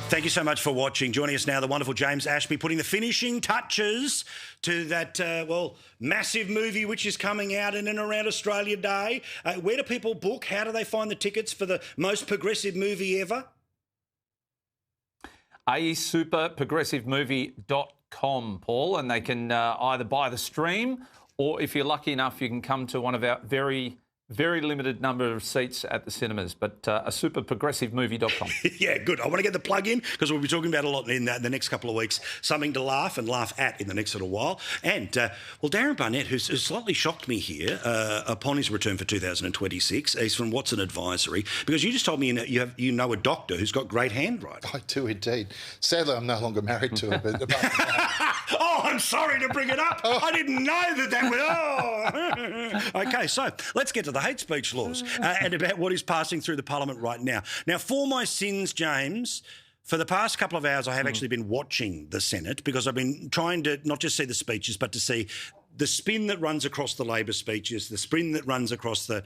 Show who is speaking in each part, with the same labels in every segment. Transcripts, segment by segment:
Speaker 1: Thank you so much for watching. Joining us now, the wonderful James Ashby, putting the finishing touches to that, massive movie which is coming out in and around Australia Day. Where do people book? How do they find the tickets for the most progressive movie ever?
Speaker 2: superprogressivemovie.com, Paul, and they can either buy the stream or, if you're lucky enough, you can come to one of our very limited number of seats at the cinemas, but a superprogressivemovie.com.
Speaker 1: Yeah, good. I want to get the plug in because we'll be talking about a lot in the next couple of weeks, something to laugh at in the next little while. And, Darren Barnett, who's slightly shocked me here upon his return for 2026, he's from Watson Advisory, because you just told me you know a doctor who's got great handwriting.
Speaker 3: I do indeed. Sadly, I'm no longer married to her, but apart from that...
Speaker 1: Oh, I'm sorry to bring it up. I didn't know that would... Oh. Okay, so let's get to the hate speech laws and about what is passing through the Parliament right now. Now, for my sins, James, for the past couple of hours, I have actually been watching the Senate because I've been trying to not just see the speeches, but to see the spin that runs across the Labor speeches, the spin that runs across the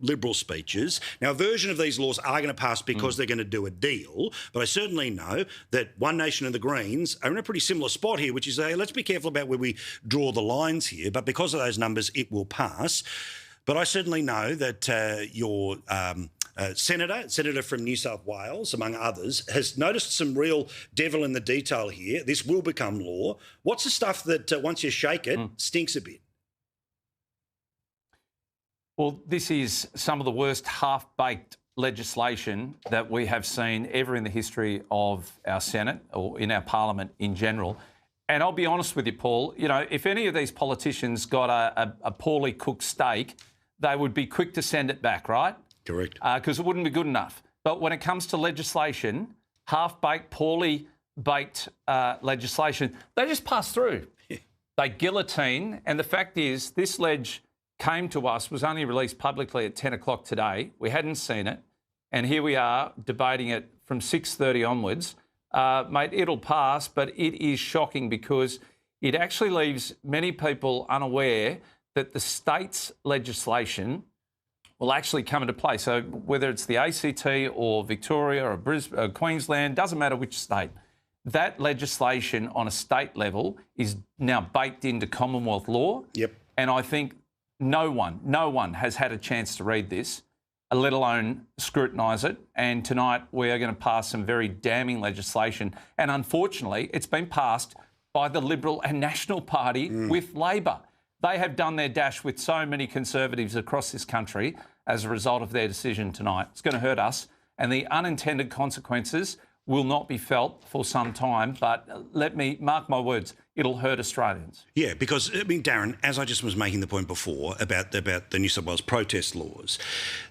Speaker 1: Liberal speeches. Now, a version of these laws are going to pass because they're going to do a deal, but I certainly know that One Nation and the Greens are in a pretty similar spot here, which is, let's be careful about where we draw the lines here, but because of those numbers, it will pass. But I certainly know that your Senator from New South Wales, among others, has noticed some real devil in the detail here. This will become law. What's the stuff that, once you shake it, stinks a bit?
Speaker 2: Well, this is some of the worst half-baked legislation that we have seen ever in the history of our Senate or in our Parliament in general. And I'll be honest with you, Paul, you know, if any of these politicians got a poorly cooked steak, they would be quick to send it back, right?
Speaker 1: Correct.
Speaker 2: Because it wouldn't be good enough. But when it comes to legislation, half-baked, poorly baked legislation, they just pass through. Yeah. They guillotine. And the fact is, this ledge came to us, was only released publicly at 10 o'clock today. We hadn't seen it. And here we are debating it from 6:30 onwards. Mate, it'll pass, but it is shocking because it actually leaves many people unaware that the state's legislation will actually come into play. So whether it's the ACT or Victoria or Queensland, doesn't matter which state, that legislation on a state level is now baked into Commonwealth law.
Speaker 1: Yep.
Speaker 2: And I think no one has had a chance to read this, let alone scrutinise it. And tonight we are going to pass some very damning legislation. And unfortunately, it's been passed by the Liberal and National Party with Labor. They have done their dash with so many Conservatives across this country as a result of their decision tonight. It's going to hurt us, and the unintended consequences will not be felt for some time, but let me mark my words, it'll hurt Australians.
Speaker 1: Yeah, because, I mean, Darren, as I just was making the point before about the New South Wales protest laws,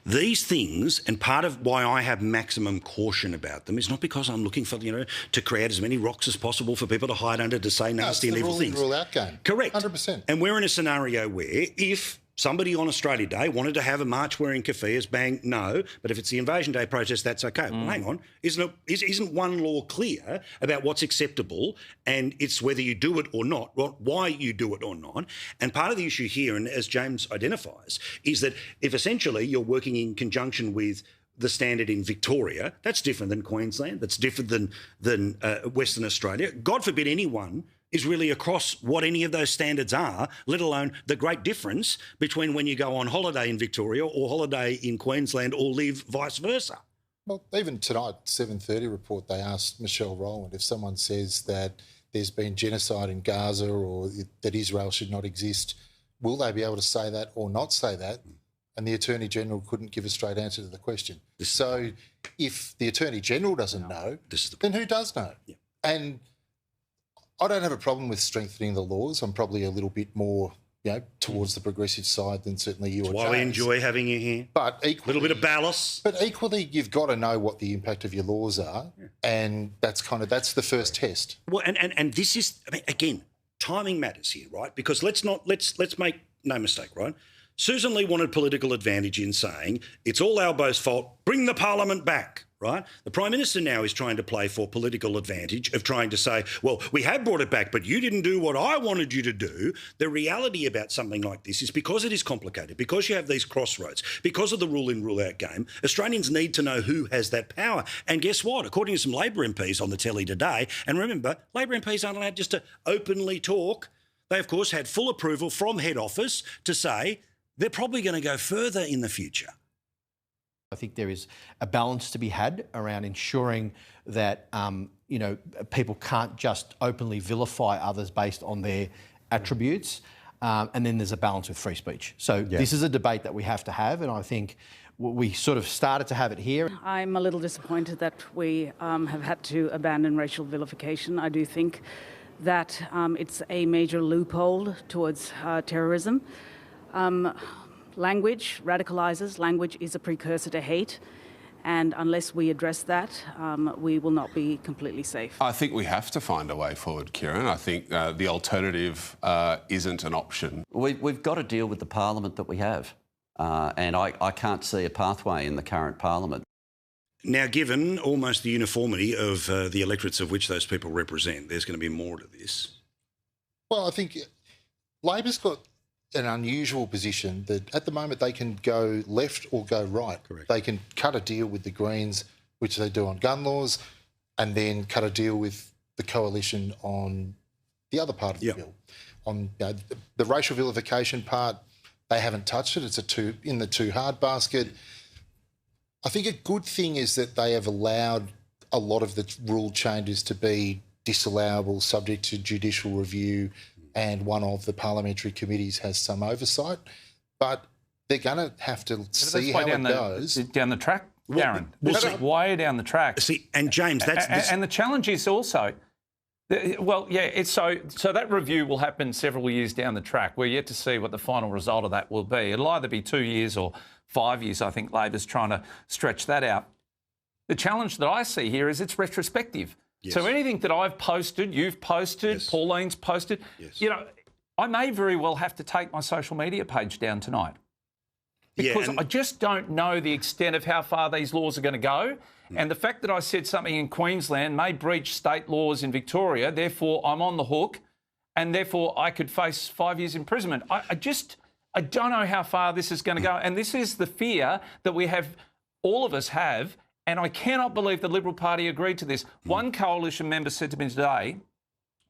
Speaker 1: these things, and part of why I have maximum caution about them is not because I'm looking for, to create as many rocks as possible for people to hide under to say nasty and evil things.
Speaker 3: It's the rule-in, rule-out game.
Speaker 1: Correct.
Speaker 3: 100%.
Speaker 1: And we're in a scenario where if somebody on Australia Day wanted to have a march wearing keffiyehs, bang, no. But if it's the Invasion Day protest, that's okay. Well, hang on. Isn't one law clear about what's acceptable, and it's whether you do it or not, why you do it or not? And part of the issue here, and as James identifies, is that if essentially you're working in conjunction with the standard in Victoria, that's different than Queensland, that's different than Western Australia. God forbid anyone is really across what any of those standards are, let alone the great difference between when you go on holiday in Victoria or holiday in Queensland or live vice versa.
Speaker 3: Well, even tonight, 7:30 report, they asked Michelle Rowland if someone says that there's been genocide in Gaza or that Israel should not exist, will they be able to say that or not say that? And the Attorney-General couldn't give a straight answer to the question. So if the Attorney-General doesn't know, then who does know? Yeah. And I don't have a problem with strengthening the laws. I'm probably a little bit more, towards the progressive side than certainly you or James.
Speaker 1: Why we enjoy having you here.
Speaker 3: But equally,
Speaker 1: a little bit of ballast.
Speaker 3: But equally, you've got to know what the impact of your laws are, and that's the first test.
Speaker 1: Well, and this is, I mean, again, timing matters here, right? Because let's make no mistake, right? Susan Lee wanted political advantage in saying it's all Albo's fault. Bring the Parliament back. right? The Prime Minister now is trying to play for political advantage of trying to say, well, we have brought it back, but you didn't do what I wanted you to do. The reality about something like this is because it is complicated, because you have these crossroads, because of the rule in, rule out game, Australians need to know who has that power. And guess what? According to some Labor MPs on the telly today, and remember, Labor MPs aren't allowed just to openly talk. They, of course, had full approval from head office to say they're probably going to go further in the future.
Speaker 4: I think there is a balance to be had around ensuring that, people can't just openly vilify others based on their attributes. And then there's a balance with free speech. So this is a debate that we have to have, and I think we sort of started to have it here.
Speaker 5: I'm a little disappointed that we have had to abandon racial vilification. I do think that it's a major loophole towards terrorism. Language radicalises. Language is a precursor to hate. And unless we address that, we will not be completely safe.
Speaker 6: I think we have to find a way forward, Kieran. I think the alternative isn't an option.
Speaker 7: We've got to deal with the parliament that we have. And I can't see a pathway in the current parliament.
Speaker 1: Now, given almost the uniformity of the electorates of which those people represent, there's going to be more to this.
Speaker 3: Well, I think Labor's got an unusual position that at the moment they can go left or go right.
Speaker 1: Correct.
Speaker 3: They can cut a deal with the Greens, which they do on gun laws, and then cut a deal with the coalition on the other part of the bill. On the racial vilification part, they haven't touched it. It's in the too hard basket. I think a good thing is that they have allowed a lot of the rule changes to be disallowable, subject to judicial review, and one of the parliamentary committees has some oversight. But they're going to have to see how it goes.
Speaker 2: Down the track, Darren. This is way down the track.
Speaker 1: See, and James, that's...
Speaker 2: And the challenge is also... So that review will happen several years down the track. We're yet to see what the final result of that will be. It'll either be 2 years or 5 years. I think Labor's trying to stretch that out. The challenge that I see here is it's retrospective. Yes. So anything that I've posted, you've posted, yes. Pauline's posted, yes. I may very well have to take my social media page down tonight. Because I just don't know the extent of how far these laws are going to go. And the fact that I said something in Queensland may breach state laws in Victoria, therefore I'm on the hook, and therefore I could face 5 years imprisonment. I don't know how far this is going to go. And this is the fear that all of us have, and I cannot believe the Liberal Party agreed to this. One coalition member said to me today,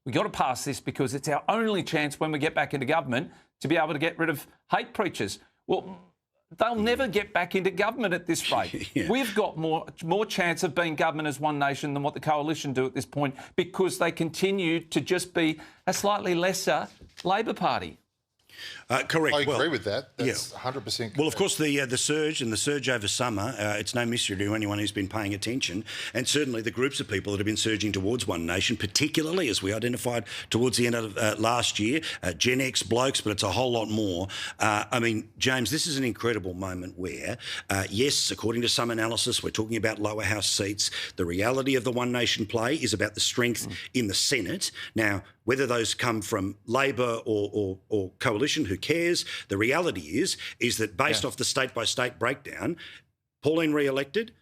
Speaker 2: we've got to pass this because it's our only chance when we get back into government to be able to get rid of hate preachers. Well, they'll never get back into government at this rate. We've got more chance of being government as one nation than what the coalition do at this point because they continue to just be a slightly lesser Labor Party.
Speaker 1: Correct.
Speaker 3: I agree with that. That's 100% correct.
Speaker 1: Well, of course, the surge over summer, it's no mystery to anyone who's been paying attention, and certainly the groups of people that have been surging towards One Nation, particularly as we identified towards the end of last year, Gen X blokes, but it's a whole lot more. James, this is an incredible moment where, yes, according to some analysis, we're talking about lower house seats. The reality of the One Nation play is about the strength in the Senate. Now, whether those come from Labor or coalition, who cares? The reality is that based off the state-by-state breakdown, Pauline re-elected,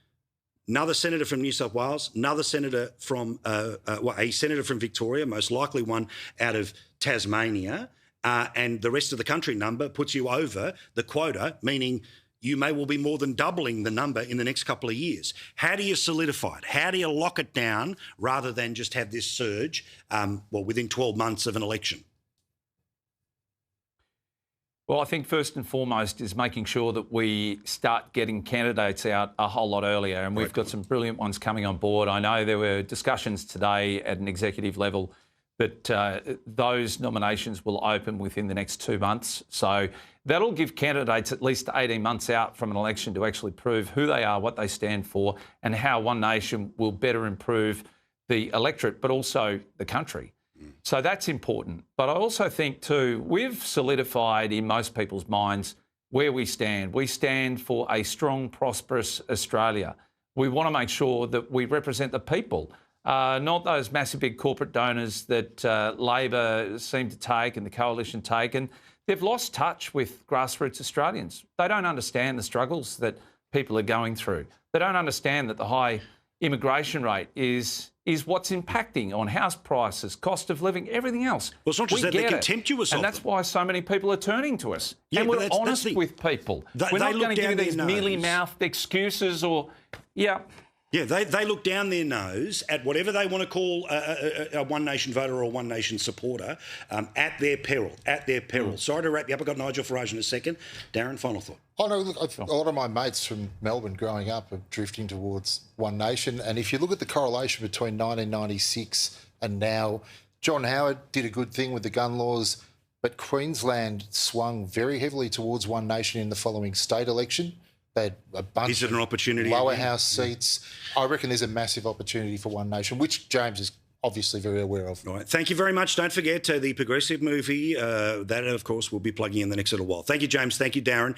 Speaker 1: another senator from New South Wales, another senator from a senator from Victoria, most likely one out of Tasmania, and the rest of the country number puts you over the quota, meaning you may well be more than doubling the number in the next couple of years. How do you solidify it? How do you lock it down rather than just have this surge, within 12 months of an election?
Speaker 2: Well, I think first and foremost is making sure that we start getting candidates out a whole lot earlier, and we've got some brilliant ones coming on board. I know there were discussions today at an executive level that those nominations will open within the next 2 months. So that'll give candidates at least 18 months out from an election to actually prove who they are, what they stand for, and how One Nation will better improve the electorate, but also the country. So that's important. But I also think too, we've solidified in most people's minds where we stand. We stand for a strong, prosperous Australia. We want to make sure that we represent the people, not those massive big corporate donors that Labor seem to take and the coalition take. And they've lost touch with grassroots Australians. They don't understand the struggles that people are going through. They don't understand that the high immigration rate is what's impacting on house prices, cost of living, everything else.
Speaker 1: Well, it's not just that, they're contemptuous of
Speaker 2: and that's
Speaker 1: them.
Speaker 2: why so many people are turning to us.
Speaker 1: Yeah,
Speaker 2: and
Speaker 1: but
Speaker 2: we're honest with people. We're not going to give you these mealy-mouthed excuses or,
Speaker 1: Yeah, they look down their nose at whatever they want to call a One Nation voter or a One Nation supporter at their peril, Sorry to wrap you up. I've got Nigel Farage in a second. Darren, final thought.
Speaker 3: Oh, no, look, a lot of my mates from Melbourne growing up are drifting towards One Nation. And if you look at the correlation between 1996 and now, John Howard did a good thing with the gun laws, but Queensland swung very heavily towards One Nation in the following state election. They had a bunch of lower house seats. I reckon there's a massive opportunity for One Nation, which James is obviously very aware of.
Speaker 1: All right. Thank you very much. Don't forget the Progressive movie. That, of course, we'll be plugging in the next little while. Thank you, James. Thank you, Darren.